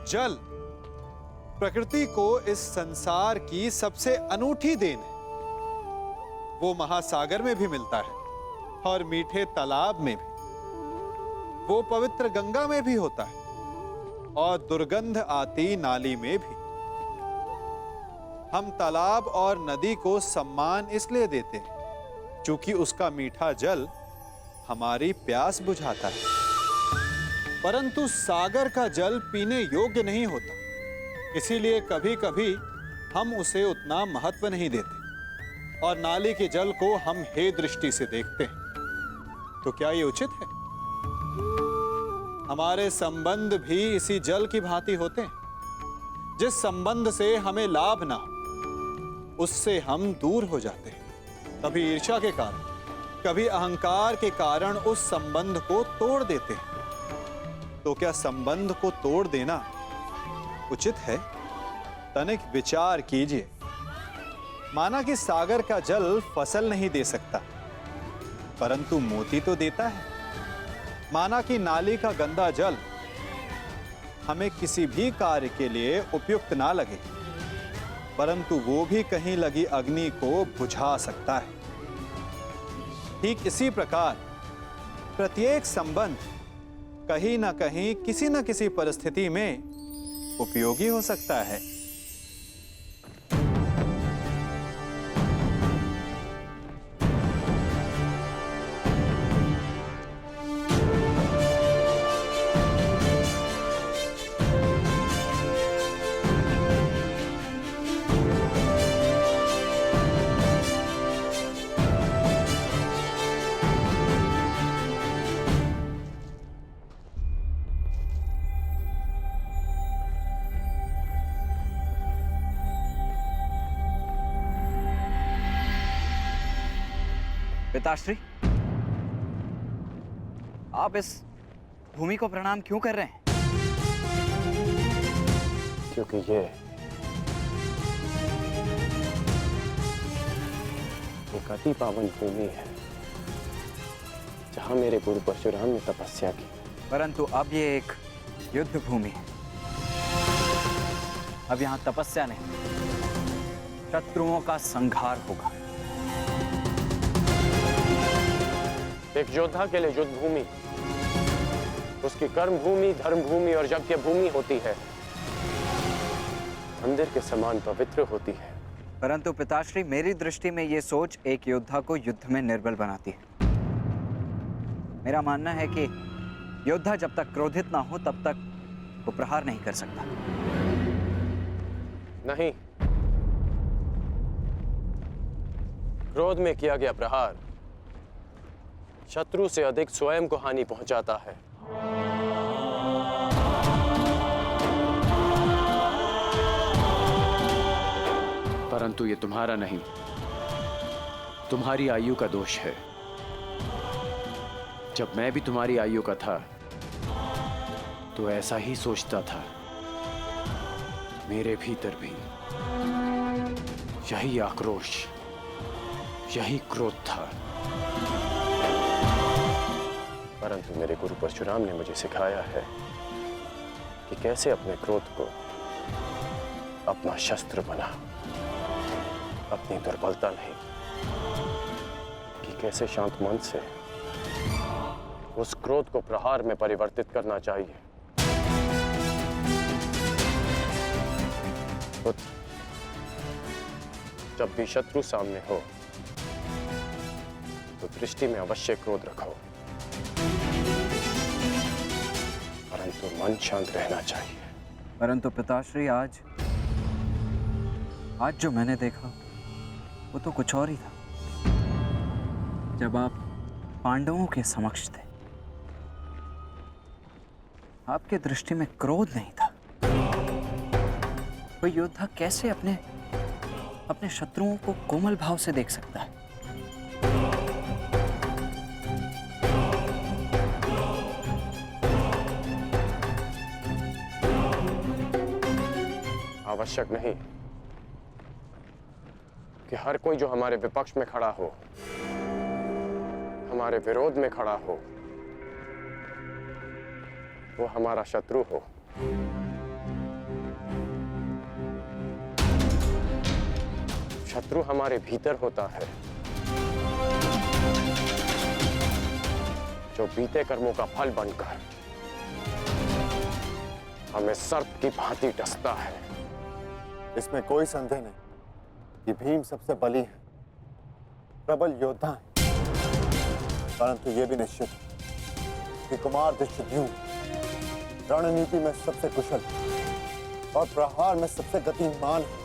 जल प्रकृति को इस संसार की सबसे अनूठी देन है। वो महासागर में भी मिलता है और मीठे तालाब में भी। वो पवित्र गंगा में भी होता है और दुर्गंध आती नाली में भी। हम तालाब और नदी को सम्मान इसलिए देते हैं क्योंकि उसका मीठा जल हमारी प्यास बुझाता है। परंतु सागर का जल पीने योग्य नहीं होता, इसीलिए कभी कभी हम उसे उतना महत्व नहीं देते और नाली के जल को हम हे दृष्टि से देखते हैं। तो क्या ये उचित है? हमारे संबंध भी इसी जल की भांति होते हैं। जिस संबंध से हमें लाभ ना हो उससे हम दूर हो जाते हैं। कभी ईर्ष्या के कारण, कभी अहंकार के कारण उस संबंध को तोड़ देते हैं। तो क्या संबंध को तोड़ देना उचित है? तनिक विचार कीजिए। माना कि सागर का जल फसल नहीं दे सकता, परंतु मोती तो देता है। माना कि नाली का गंदा जल हमें किसी भी कार्य के लिए उपयुक्त ना लगे, परंतु वो भी कहीं लगी अग्नि को बुझा सकता है। ठीक इसी प्रकार प्रत्येक संबंध कहीं ना कहीं किसी न किसी परिस्थिति में उपयोगी हो सकता है। पिताश्री, आप इस भूमि को प्रणाम क्यों कर रहे हैं? क्योंकि ये एक अति पावन भूमि है जहां मेरे गुरु परशुराम ने तपस्या की। परंतु अब ये एक युद्ध भूमि है। अब यहाँ तपस्या नहीं, शत्रुओं का संहार होगा। एक योद्धा के लिए युद्ध भूमि उसकी कर्म भूमि, धर्म भूमि और यज्ञ भूमि होती है। मंदिर के समान पवित्र होती है। परंतु पिताश्री, मेरी दृष्टि में ये सोच एक योद्धा को युद्ध में निर्बल बनाती है। मेरा मानना है कि योद्धा जब तक क्रोधित ना हो तब तक वो प्रहार नहीं कर सकता। नहीं, क्रोध में किया गया प्रहार शत्रु से अधिक स्वयं को हानि पहुंचाता है। परंतु ये तुम्हारा नहीं, तुम्हारी आयु का दोष है। जब मैं भी तुम्हारी आयु का था तो ऐसा ही सोचता था। मेरे भीतर भी यही आक्रोश, यही क्रोध था। परंतु मेरे गुरु परशुराम ने मुझे सिखाया है कि कैसे अपने क्रोध को अपना शस्त्र बना, अपनी दुर्बलता नहीं, कि कैसे शांत मन से उस क्रोध को प्रहार में परिवर्तित करना चाहिए। पुत्र, जब भी शत्रु सामने हो तो दृष्टि में अवश्य क्रोध रखो, परंतु मन शांत रहना चाहिए। परंतु पिताश्री, आज जो मैंने देखा वो तो कुछ और ही था। जब आप पांडवों के समक्ष थे, आपके दृष्टि में क्रोध नहीं था। कोई योद्धा कैसे अपने शत्रुओं को कोमल भाव से देख सकता है? आवश्यक नहीं कि हर कोई जो हमारे विपक्ष में खड़ा हो, हमारे विरोध में खड़ा हो, वो हमारा शत्रु हो। शत्रु हमारे भीतर होता है, जो बीते कर्मों का फल बनकर हमें सर्प की भांति डसता है। इसमें कोई संदेह नहीं कि भीम सबसे बली है, प्रबल योद्धा है, परंतु यह भी निश्चित है कि कुमार धृष्टद्युम्न रणनीति में सबसे कुशल और प्रहार में सबसे गतिमान है।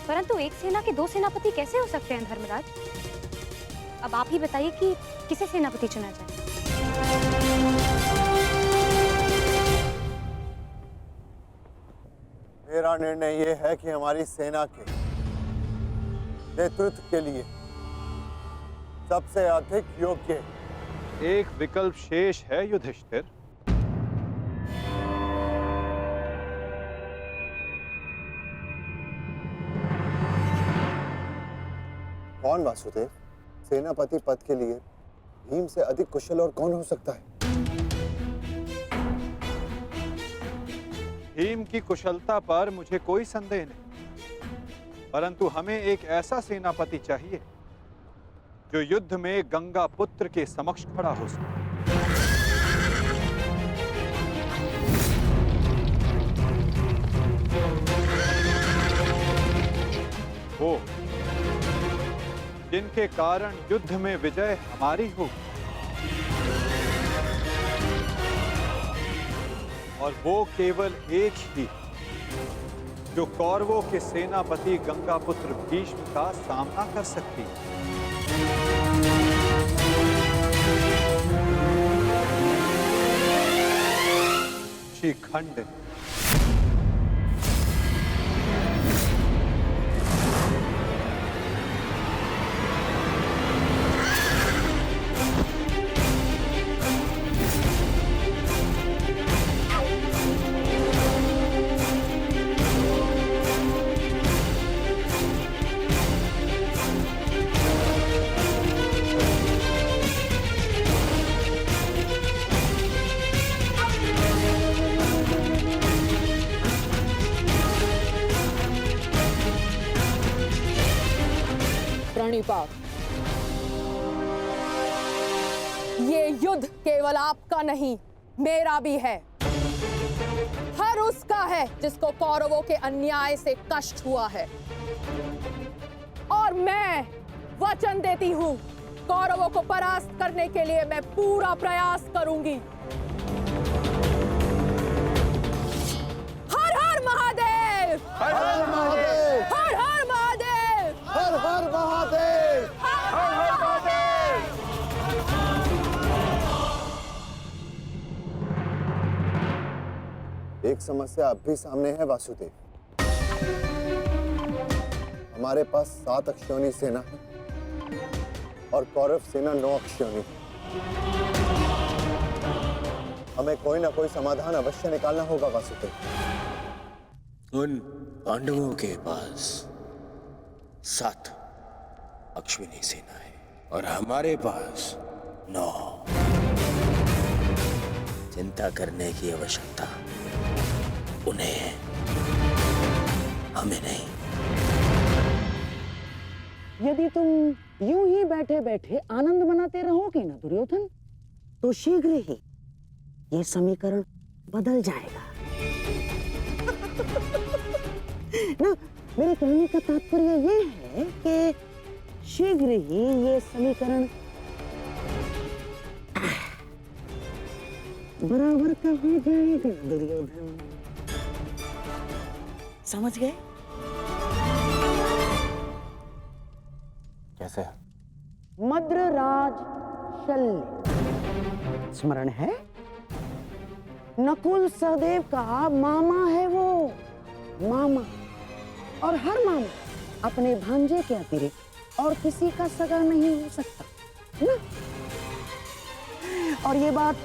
परंतु एक सेना के 2 सेनापति कैसे हो सकते हैं धर्मराज? अब आप ही बताइए कि किसे सेनापति चुना जाए। मेरा निर्णय यह है कि हमारी सेना के नेतृत्व के लिए सबसे अधिक योग्य एक विकल्प शेष है युधिष्ठिर। कौन वासुदेव? सेनापति पद के लिए भीम से अधिक कुशल और कौन हो सकता है? भीम की कुशलता पर मुझे कोई संदेह नहीं, परंतु हमें एक ऐसा सेनापति चाहिए जो युद्ध में गंगा पुत्र के समक्ष खड़ा हो सके। वो जिनके कारण युद्ध में विजय हमारी हो, और वो केवल एक ही जो कौरवों के सेनापति गंगापुत्र भीष्म का सामना कर सकती है। शिखंड। प्रणिपात, ये युद्ध केवल आपका नहीं, मेरा भी है। हर उसका है जिसको कौरवों के अन्याय से कष्ट हुआ है। और मैं वचन देती हूं, कौरवों को परास्त करने के लिए मैं पूरा प्रयास करूंगी। हर हर महादेव! हर हर महादेव! हर हर महादेव! हर हर महादेव! हर हर महादेव! एक समस्या अब भी सामने है वासुदेव। हमारे पास 7 अक्षौणी सेना है और कौरव सेना 9 अक्षौणी। हमें कोई ना कोई समाधान अवश्य निकालना होगा वासुदेव। उन पांडवों के पास 7 अश्विनी सेना है और हमारे पास 9। चिंता करने की आवश्यकता उन्हें है, हमें नहीं। यदि तुम यूं ही बैठे बैठे आनंद मनाते रहोगे ना दुर्योधन, तो शीघ्र ही ये समीकरण बदल जाएगा। ना, मेरे कहने का तात्पर्य ये है कि शीघ्र ही ये समीकरण बराबर का हो जाएगा दुर्योधन। समझ गए? कैसे? मद्रराज शल्य स्मरण है? नकुल सहदेव का मामा है वो, मामा। और हर मामा अपने भांजे के अतिरिक्त और किसी का सगा नहीं हो सकता, है ना? और ये बात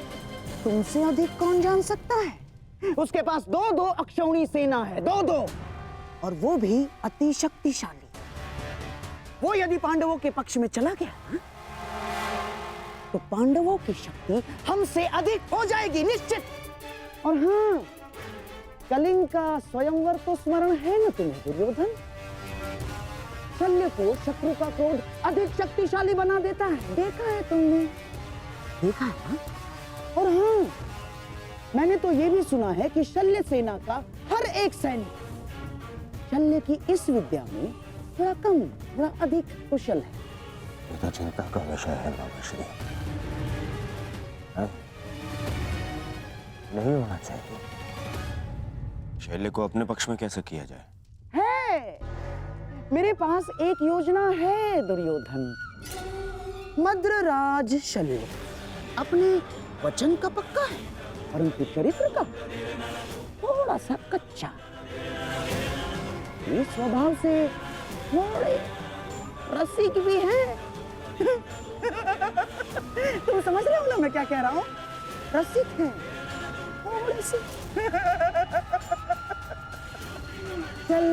तुमसे अधिक कौन जान सकता है? उसके पास 2-2 अक्षौणी सेना है, 2-2, और वो भी अति शक्तिशाली। वो यदि पांडवों के पक्ष में चला गया ना, तो पांडवों की शक्ति हमसे अधिक हो जाएगी निश्चित। और हाँ, कलिंग का स्वयंवर तो स्मरण है ना तुम्हें दुर्योधन? शल्य को शत्रु का क्रोध अधिक शक्तिशाली बना देता है। देखा है तुमने? देखा है ना? और हाँ, मैंने तो ये भी सुना है कि शल्य सेना का हर एक सैनिक शल्य की इस विद्या में थोड़ा कम, थोड़ा अधिक कुशल है। ये तो चिंता का विषय है मामाश्री। नहीं होना चाहिए। शैल्य को अपने पक्ष में कैसे किया जाए? है, मेरे पास एक योजना है दुर्योधन। मद्रराज शल्य अपने वचन का पक्का है, परंतु चरित्र का थोड़ा सा कच्चा। ये स्वभाव से थोड़े रसिक भी हैं। तुम समझ रहे हो ना मैं क्या कह रहा हूँ? रसिक हैं थोड़े से। चल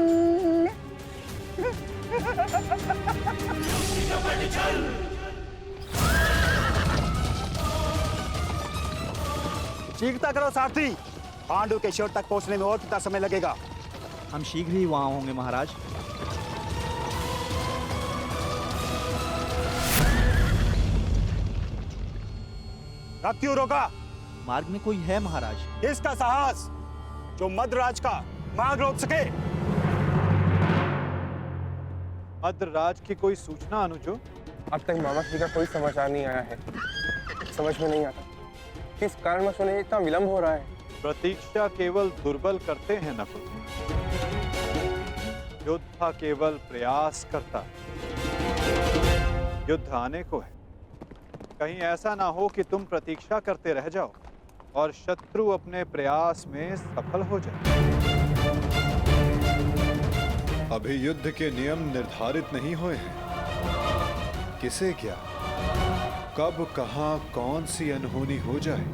शीघ्रता करो सारथी, पांडु के शिविर तक पहुंचने में और कितना समय लगेगा? हम शीघ्र ही वहां होंगे महाराज। रथ क्यों रोका? मार्ग में कोई है महाराज? किसका साहस जो मद्रराज का मार्ग रोक सके? मद्रराज की कोई सूचना अनुजो? अब तक मामाश्री का कोई समाचार नहीं आया है। समझ में नहीं आता किस कारणवश उन्हें इतना विलंब हो रहा है। प्रतीक्षा केवल दुर्बल करते हैं नकुल, योद्धा केवल प्रयास करता है। युद्ध आने को है, कहीं ऐसा ना हो कि तुम प्रतीक्षा करते रह जाओ और शत्रु अपने प्रयास में सफल हो जाए। अभी युद्ध के नियम निर्धारित नहीं हुए हैं। किसे क्या, कब, कहां, कौन सी अनहोनी हो जाए।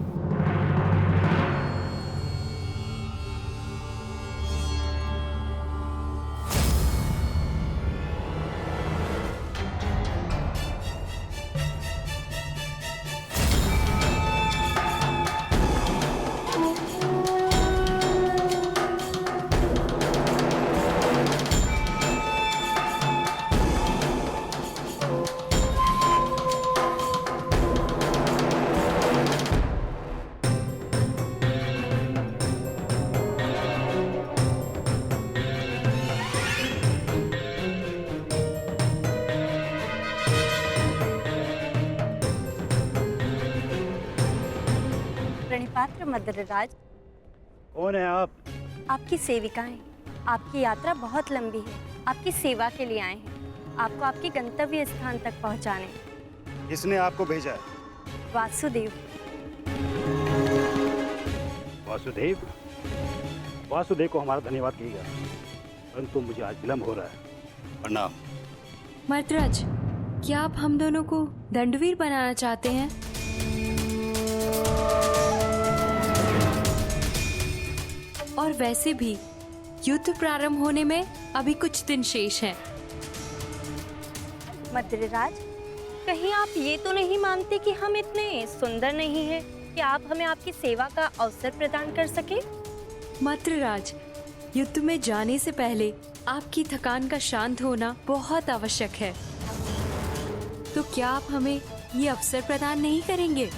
प्रणिपात्र मद्रराज। कौन है आप? आपकी सेविकाएं। आपकी यात्रा बहुत लंबी है, आपकी सेवा के लिए आए हैं, आपको आपके गंतव्य स्थान तक पहुंचाने। किसने आपको भेजा है? वासुदेव। वासुदेव? वासुदेव को हमारा धन्यवाद कीजिएगा, परंतु मुझे आज विलंब हो रहा है। प्रणाम। मद्रराज, क्या आप हम दोनों को दंडवीर बनाना चाहते हैं? और वैसे भी युद्ध प्रारंभ होने में अभी कुछ दिन शेष हैं। मद्रराज, कहीं आप ये तो नहीं मानते कि हम इतने सुंदर नहीं हैं कि आप हमें आपकी सेवा का अवसर प्रदान कर सके? मद्रराज, युद्ध में जाने से पहले आपकी थकान का शांत होना बहुत आवश्यक है। तो क्या आप हमें ये अवसर प्रदान नहीं करेंगे?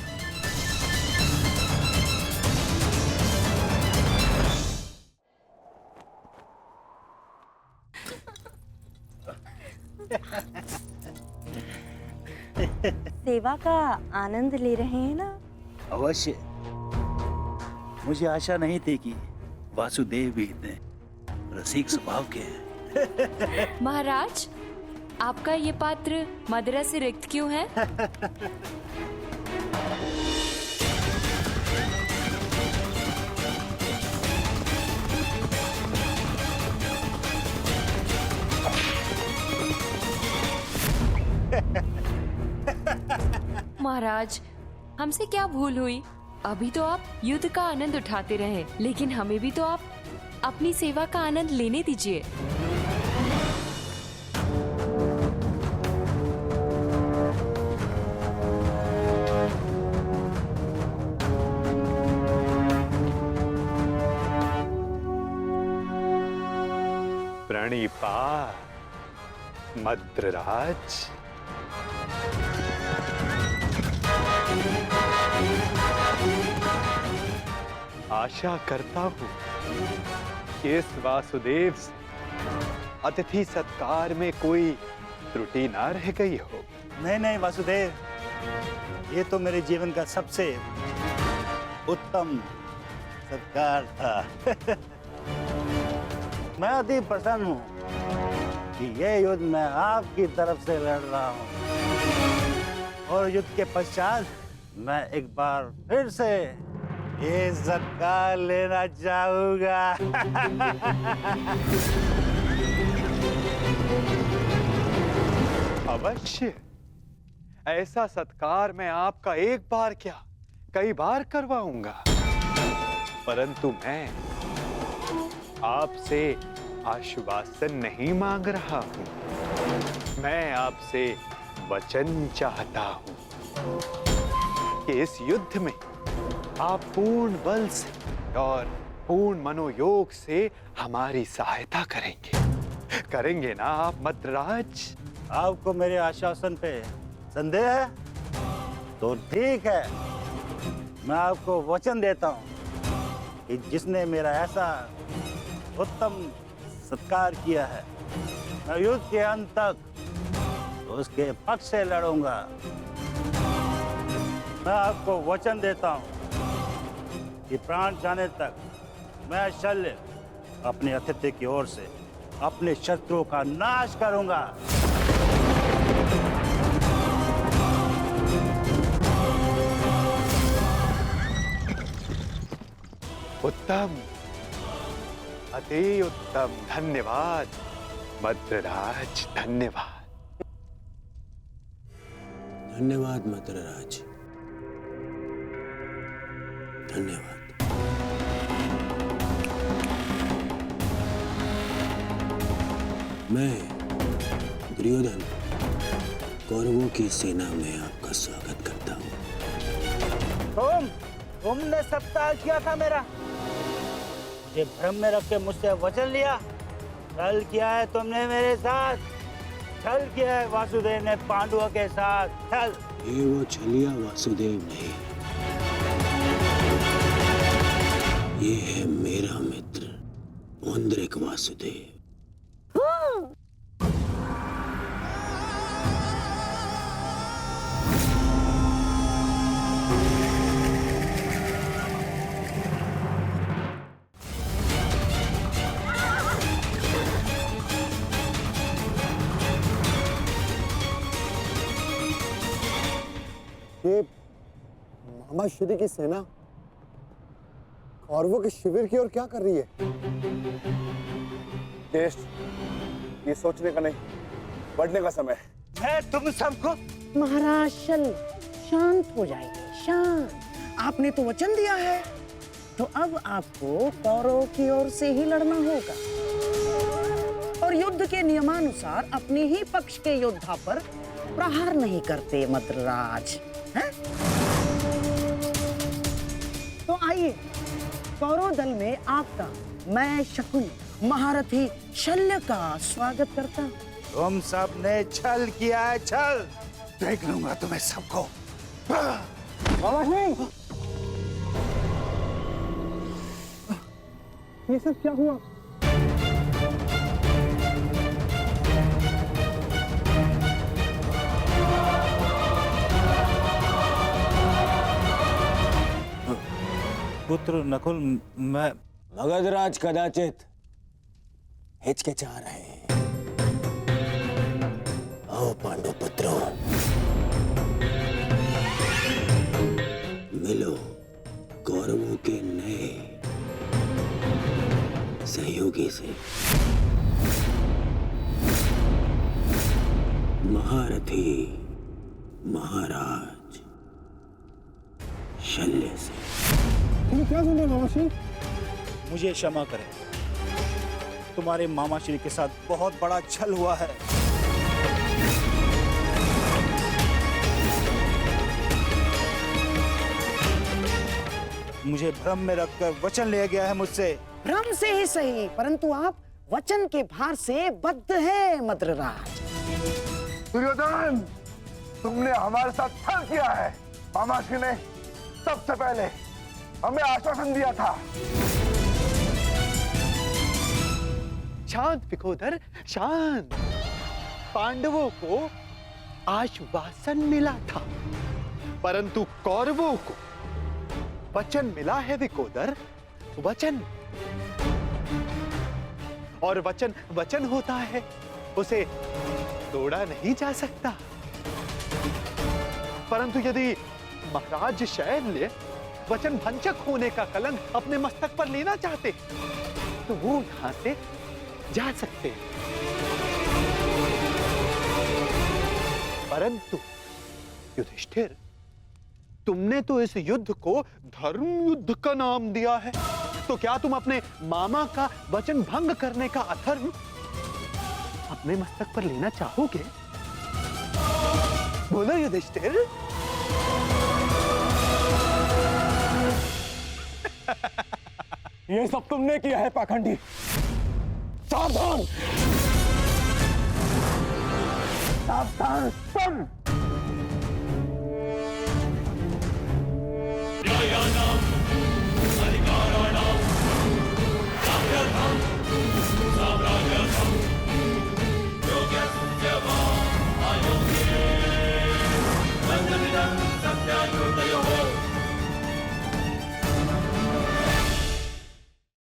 सेवा का आनंद ले रहे हैं ना? अवश्य। मुझे आशा नहीं थी कि वासुदेव भी इतने रसिक स्वभाव के हैं। महाराज, आपका ये पात्र मदिरा से रिक्त क्यों है? महाराज, हमसे क्या भूल हुई? अभी तो आप युद्ध का आनंद उठाते रहे, लेकिन हमें भी तो आप अपनी सेवा का आनंद लेने दीजिए। प्रणिपात, मद्रराज, आशा करता हूं कि इस वासुदेव अतिथि सत्कार में कोई त्रुटि ना रह गई हो। नहीं नहीं वासुदेव, ये तो मेरे जीवन का सबसे उत्तम सत्कार था। मैं अति प्रसन्न हूँ कि ये युद्ध मैं आपकी तरफ से लड़ रहा हूँ और युद्ध के पश्चात मैं एक बार फिर से ये सत्कार लेना चाहूंगा। अवश्य, ऐसा सत्कार मैं आपका एक बार क्या कई बार करवाऊंगा, परंतु मैं आपसे आश्वासन नहीं मांग रहा हूं। मैं आपसे वचन चाहता हूं कि इस युद्ध में आप पूर्ण बल से और पूर्ण मनोयोग से हमारी सहायता करेंगे। करेंगे ना आप मद्रराज? आपको मेरे आश्वासन पे संदेह है? तो ठीक है, मैं आपको वचन देता हूँ कि जिसने मेरा ऐसा उत्तम सत्कार किया है, मैं युद्ध के अंत तक उसके पक्ष से लड़ूंगा। मैं आपको वचन देता हूँ कि प्राण जाने तक मैं शल्य अपने अतिथि की ओर से अपने शत्रुओं का नाश करूंगा। उत्तम, अति उत्तम, धन्यवाद मद्रराज, धन्यवाद। धन्यवाद मद्रराज, धन्यवाद। मैं दुर्योधन कौरवों की सेना में आपका स्वागत करता हूँ। तुमने सत्कार किया था मेरा, मुझे भ्रम में रख के मुझसे वचन लिया। छल किया है तुमने मेरे साथ, छल किया है वासुदेव ने पांडवों के साथ, छल। ये वो छलिया वासुदेव नहीं, ये है मेरा मित्र पौंड्रिक वासुदेव। ये मामा श्री की सेना कौरवों के शिविर की ओर क्या कर रही है? ज्येष्ठ, ये सोचने का नहीं, बढ़ने का समय है। तुम सबको महाराज शल्य, शांत हो जाइए, शांत। आपने तो वचन दिया है, तो अब आपको कौरवों की ओर से ही लड़ना होगा और युद्ध के नियमानुसार अपने ही पक्ष के योद्धा पर प्रहार नहीं करते मद्रराज, हैं? तो आइए, कौरव दल में आपका मैं शकुनी महारथी शल्य का स्वागत करता हूं। तुम सब ने छल किया है, छल। देख लूंगा तुम्हें सबको। मामा श्री, ये सब क्या हुआ? पुत्र नकुल, मैं मगधराज कदाचित हिचकिचा रहे हैं। आओ पांडु पुत्रों, मिलो कौरवों के नए सहयोगी से, महारथी महाराज शल्य से। तुम क्या सुन रहे हो मामा श्री? मुझे क्षमा करें, तुम्हारे मामा श्री के साथ बहुत बड़ा छल हुआ है। मुझे भ्रम में रखकर वचन लिया गया है मुझसे। भ्रम से ही सही, परंतु आप वचन के भार से बद्ध हैं मद्रराज। दुर्योधन, तुमने हमारे साथ छल किया है। मामाश्री ने सबसे पहले हमें आश्वासन दिया था। शांत विकोदर, शांत। पांडवों को आश्वासन मिला था, परंतु कौरवों को वचन मिला है विकोदर, वचन। और वचन वचन होता है, उसे तोड़ा नहीं जा सकता। परंतु यदि महाराज शैल्य वचन भंजक होने का कलंक अपने मस्तक पर लेना चाहते तो वो यहां से जा सकते हैं। परंतु युधिष्ठिर, तुमने तो इस युद्ध को धर्म युद्ध का नाम दिया है, तो क्या तुम अपने मामा का वचन भंग करने का अधर्म अपने मस्तक पर लेना चाहोगे? बोलो युधिष्ठिर। ये सब तुमने किया है पाखंडी। सावधान, सावधान तुम।